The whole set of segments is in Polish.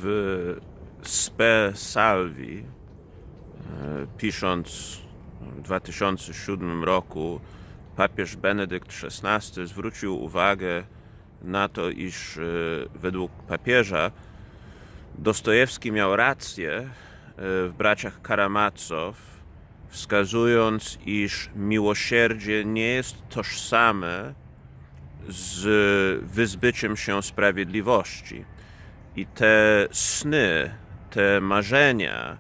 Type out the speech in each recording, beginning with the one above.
w Spe Salvi, pisząc w 2007 roku, papież Benedykt XVI zwrócił uwagę na to, iż według papieża Dostojewski miał rację w braciach Karamazow, wskazując, iż miłosierdzie nie jest tożsame z wyzbyciem się sprawiedliwości. I te sny, te marzenia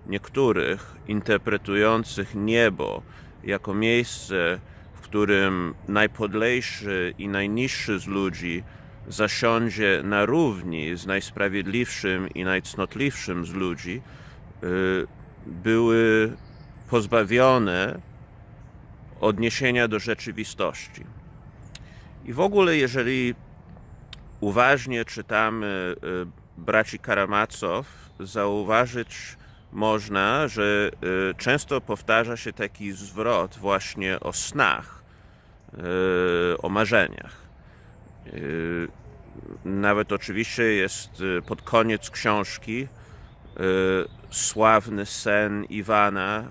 niektórych interpretujących niebo jako miejsce, w którym najpodlejszy i najniższy z ludzi zasiądzie na równi z najsprawiedliwszym i najcnotliwszym z ludzi, były pozbawione odniesienia do rzeczywistości. I w ogóle, jeżeli uważnie czytamy braci Karamazow, zauważyć można, że często powtarza się taki zwrot właśnie o snach, o marzeniach. Nawet oczywiście jest pod koniec książki sławny sen Iwana,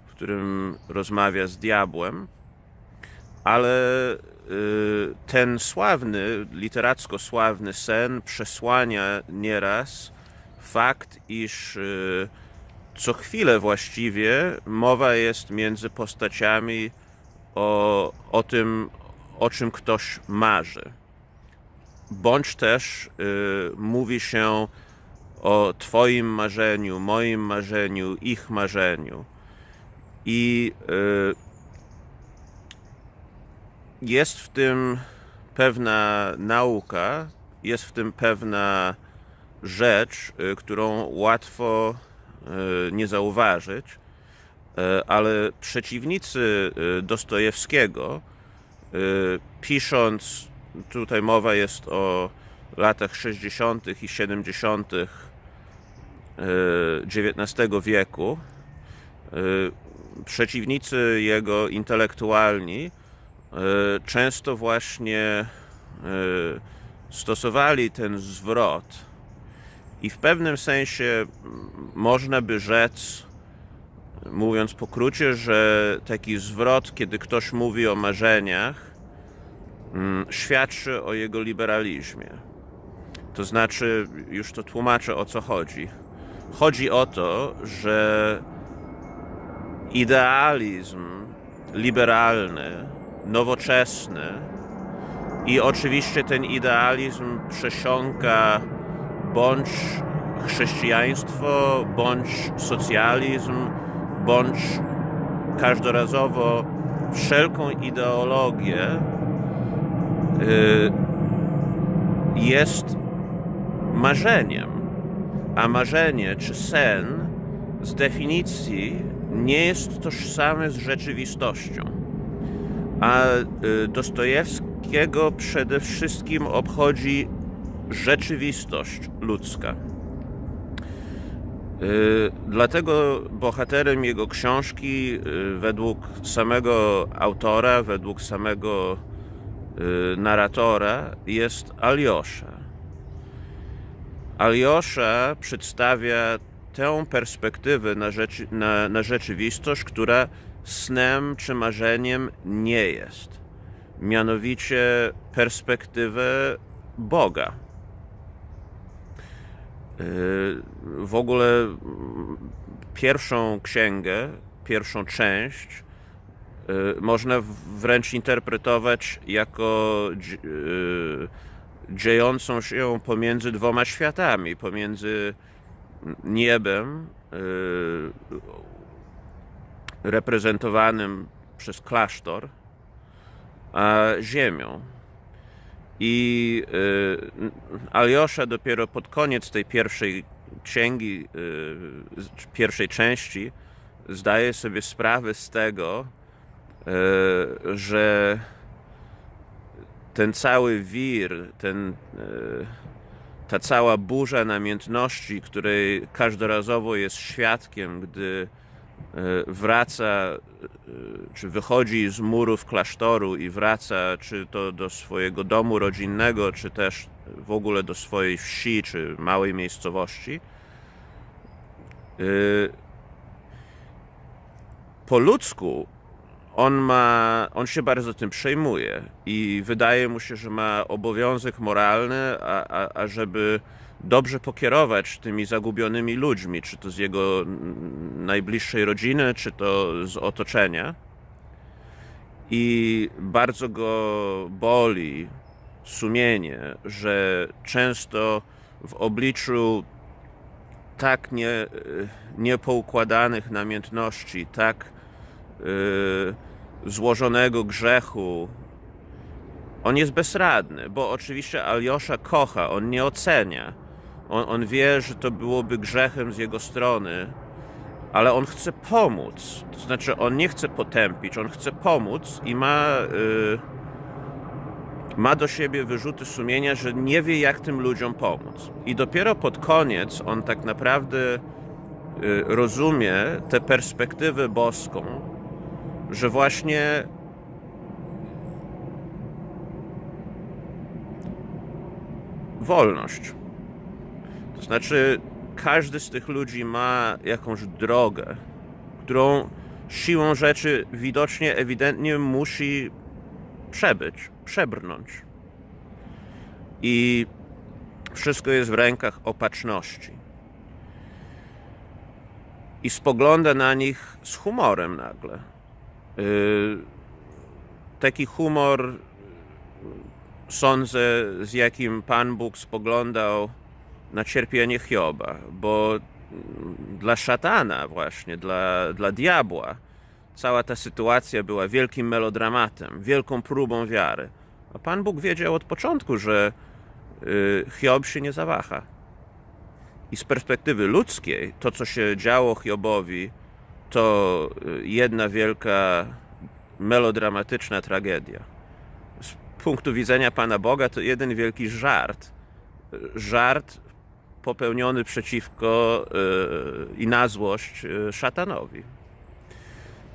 w którym rozmawia z diabłem, ale ten sławny, literacko sławny sen przesłania nieraz fakt, iż co chwilę właściwie mowa jest między postaciami o tym, o czym ktoś marzy. Bądź też mówi się o Twoim marzeniu, moim marzeniu, ich marzeniu. I jest w tym pewna nauka, jest w tym pewna rzecz, którą łatwo nie zauważyć, ale przeciwnicy Dostojewskiego, pisząc, tutaj mowa jest o latach 60. i 70. XIX wieku, przeciwnicy jego intelektualni często właśnie stosowali ten zwrot i w pewnym sensie można by rzec, mówiąc pokrócie, że taki zwrot, kiedy ktoś mówi o marzeniach, świadczy o jego liberalizmie. To znaczy, już to tłumaczę, o co chodzi. Chodzi o to, że idealizm liberalny, nowoczesny i oczywiście ten idealizm przesiąka bądź chrześcijaństwo, bądź socjalizm, bądź każdorazowo wszelką ideologię, jest marzeniem, a marzenie czy sen z definicji nie jest tożsame z rzeczywistością. A Dostojewskiego przede wszystkim obchodzi rzeczywistość ludzka. Dlatego bohaterem jego książki, według samego autora, według samego narratora, jest Aljosza. Aljosza przedstawia tę perspektywę na rzeczywistość, która snem czy marzeniem nie jest. Mianowicie perspektywę Boga. W ogóle pierwszą księgę, pierwszą część można wręcz interpretować jako dziejącą się pomiędzy dwoma światami, pomiędzy niebem reprezentowanym przez klasztor, a ziemią. I Aljosza dopiero pod koniec tej pierwszej księgi, pierwszej części, zdaje sobie sprawę z tego, że ten cały wir, ta cała burza namiętności, której każdorazowo jest świadkiem, gdy wraca, czy wychodzi z murów klasztoru i wraca czy to do swojego domu rodzinnego, czy też w ogóle do swojej wsi czy małej miejscowości. Po ludzku on się bardzo tym przejmuje i wydaje mu się, że ma obowiązek moralny, ażeby dobrze pokierować tymi zagubionymi ludźmi, czy to z jego najbliższej rodziny, czy to z otoczenia. I bardzo go boli sumienie, że często w obliczu tak niepoukładanych namiętności, tak złożonego grzechu, on jest bezradny, bo oczywiście Aljosza kocha, on nie ocenia. On wie, że to byłoby grzechem z jego strony, ale on chce pomóc. To znaczy, on nie chce potępić, on chce pomóc i ma do siebie wyrzuty sumienia, że nie wie, jak tym ludziom pomóc. I dopiero pod koniec on tak naprawdę rozumie tę perspektywę boską, że właśnie wolność. To znaczy, każdy z tych ludzi ma jakąś drogę, którą siłą rzeczy widocznie, ewidentnie musi przebrnąć. I wszystko jest w rękach opatrzności. I spogląda na nich z humorem nagle. Taki humor, sądzę, z jakim Pan Bóg spoglądał na cierpienie Hioba, bo dla szatana właśnie, dla diabła cała ta sytuacja była wielkim melodramatem, wielką próbą wiary. A Pan Bóg wiedział od początku, że Hiob się nie zawaha. I z perspektywy ludzkiej to, co się działo Hiobowi, to jedna wielka melodramatyczna tragedia. Z punktu widzenia Pana Boga to jeden wielki żart. Żart popełniony przeciwko i na złość szatanowi.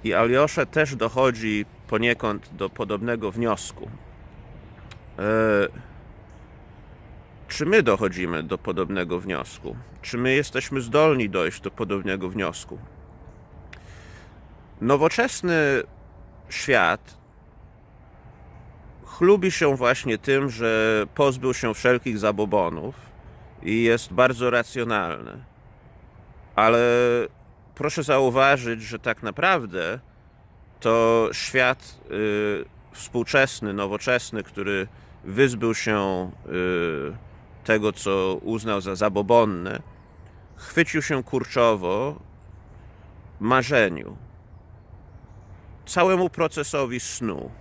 I Aljosza też dochodzi poniekąd do podobnego wniosku. Czy my dochodzimy do podobnego wniosku? Czy my jesteśmy zdolni dojść do podobnego wniosku? Nowoczesny świat chlubi się właśnie tym, że pozbył się wszelkich zabobonów i jest bardzo racjonalny. Ale proszę zauważyć, że tak naprawdę to świat współczesny, nowoczesny, który wyzbył się tego, co uznał za zabobonne, chwycił się kurczowo marzeniu, całemu procesowi snu.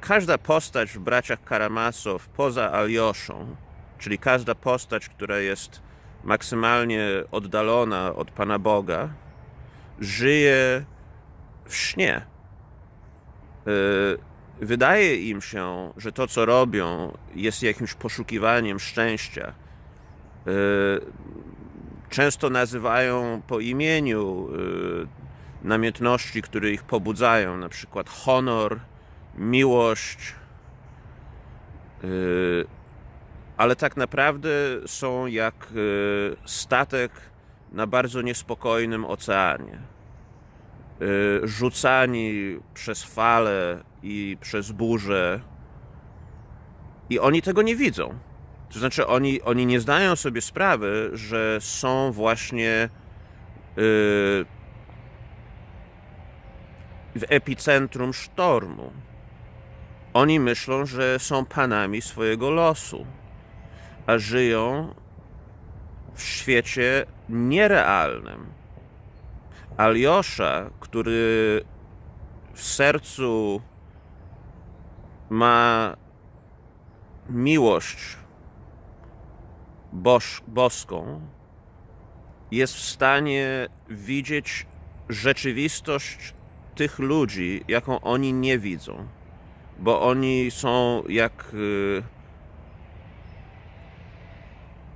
Każda postać w Braciach Karamazow poza Aljoszą, czyli każda postać, która jest maksymalnie oddalona od Pana Boga, żyje w śnie. Wydaje im się, że to, co robią, jest jakimś poszukiwaniem szczęścia. Często nazywają po imieniu namiętności, które ich pobudzają, na przykład honor, miłość, ale tak naprawdę są jak statek na bardzo niespokojnym oceanie. Rzucani przez fale i przez burzę, i oni tego nie widzą. To znaczy oni nie zdają sobie sprawy, że są właśnie w epicentrum sztormu. Oni myślą, że są panami swojego losu, a żyją w świecie nierealnym. Aljosza, który w sercu ma miłość boską, jest w stanie widzieć rzeczywistość tych ludzi, jaką oni nie widzą, bo oni są jak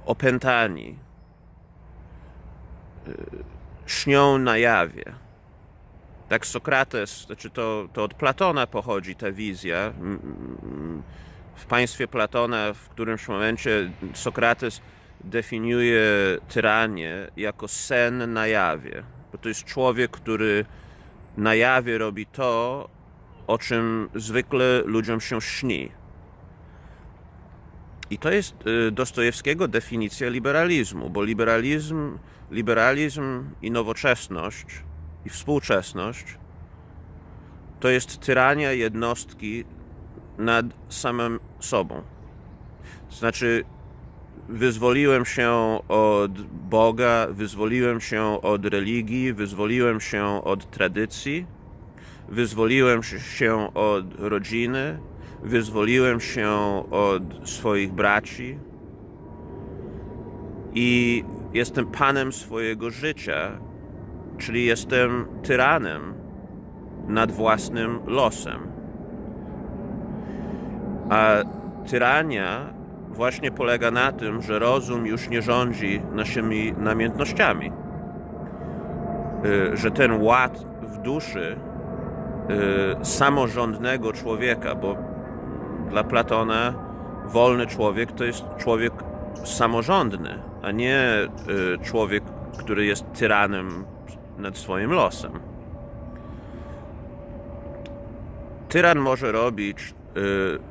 opętani, śnią na jawie. Tak Sokrates, znaczy to od Platona pochodzi ta wizja w państwie Platona w którymś momencie Sokrates definiuje tyranię jako sen na jawie. Bo to jest człowiek, który na jawie robi to, o czym zwykle ludziom się śni. I to jest Dostojewskiego definicja liberalizmu, bo liberalizm i nowoczesność, i współczesność to jest tyrania jednostki nad samym sobą. To znaczy, wyzwoliłem się od Boga, wyzwoliłem się od religii, wyzwoliłem się od tradycji, wyzwoliłem się od rodziny, wyzwoliłem się od swoich braci i jestem panem swojego życia, czyli jestem tyranem nad własnym losem. A tyrania właśnie polega na tym, że rozum już nie rządzi naszymi namiętnościami, że ten ład w duszy samorządnego człowieka, bo dla Platona wolny człowiek to jest człowiek samorządny, a nie człowiek, który jest tyranem nad swoim losem. Tyran może robić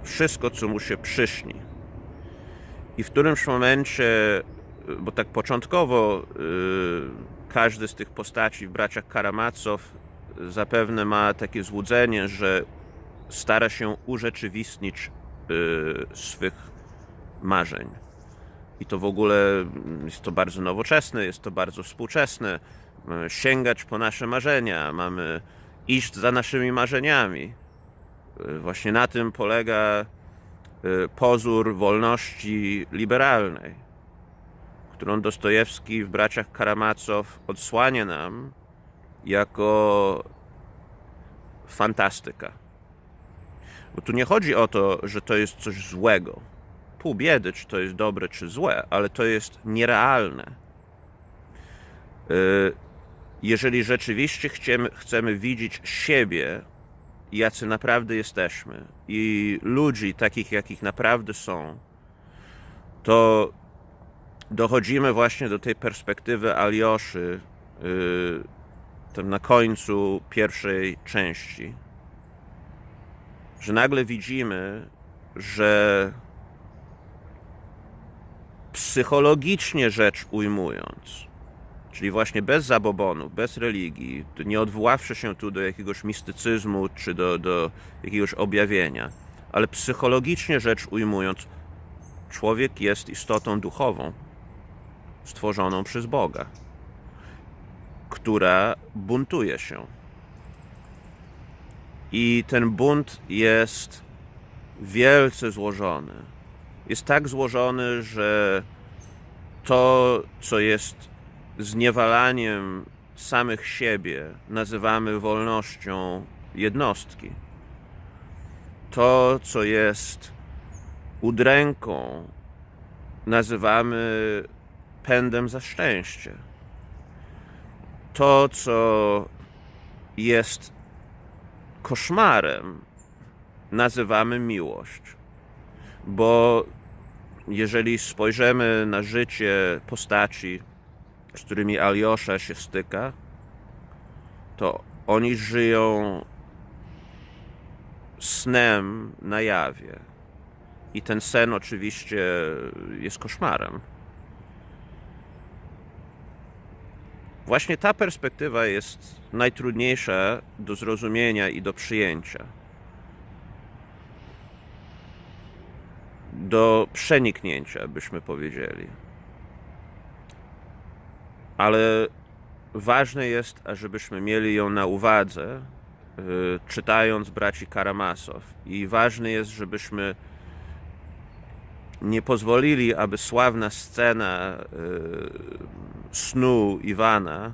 wszystko, co mu się przyśni. I w którymś momencie, bo tak początkowo każdy z tych postaci w braciach Karamazow zapewne ma takie złudzenie, że stara się urzeczywistnić swych marzeń. I to w ogóle jest to bardzo nowoczesne, jest to bardzo współczesne. Mamy sięgać po nasze marzenia, mamy iść za naszymi marzeniami. Właśnie na tym polega pozór wolności liberalnej, którą Dostojewski w braciach Karamazow odsłania nam jako fantastyka. Bo tu nie chodzi o to, że to jest coś złego. Pół biedy, czy to jest dobre, czy złe, ale to jest nierealne. Jeżeli rzeczywiście chcemy widzieć siebie, jacy naprawdę jesteśmy, i ludzi takich, jakich naprawdę są, to dochodzimy właśnie do tej perspektywy Alioszy tam na końcu pierwszej części, że nagle widzimy, że psychologicznie rzecz ujmując, czyli właśnie bez zabobonu, bez religii, nie odwoławszy się tu do jakiegoś mistycyzmu czy do jakiegoś objawienia, ale psychologicznie rzecz ujmując, człowiek jest istotą duchową, stworzoną przez Boga, która buntuje się. I ten bunt jest wielce złożony. Jest tak złożony, że to, co jest zniewalaniem samych siebie, nazywamy wolnością jednostki. To, co jest udręką, nazywamy pędem za szczęście. To, co jest koszmarem, nazywamy miłość. Bo jeżeli spojrzymy na życie postaci, z którymi Aljosza się styka, to oni żyją snem na jawie. I ten sen oczywiście jest koszmarem. Właśnie ta perspektywa jest najtrudniejsza do zrozumienia i do przyjęcia. Do przeniknięcia, byśmy powiedzieli. Ale ważne jest, ażebyśmy mieli ją na uwadze, czytając braci Karamazow. I ważne jest, żebyśmy nie pozwolili, aby sławna scena snu Iwana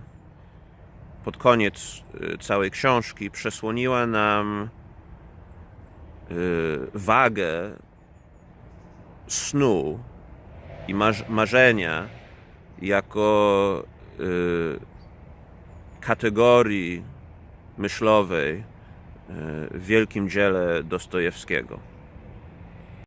pod koniec całej książki przesłoniła nam wagę snu i marzenia jako kategorii myślowej w wielkim dziele Dostojewskiego.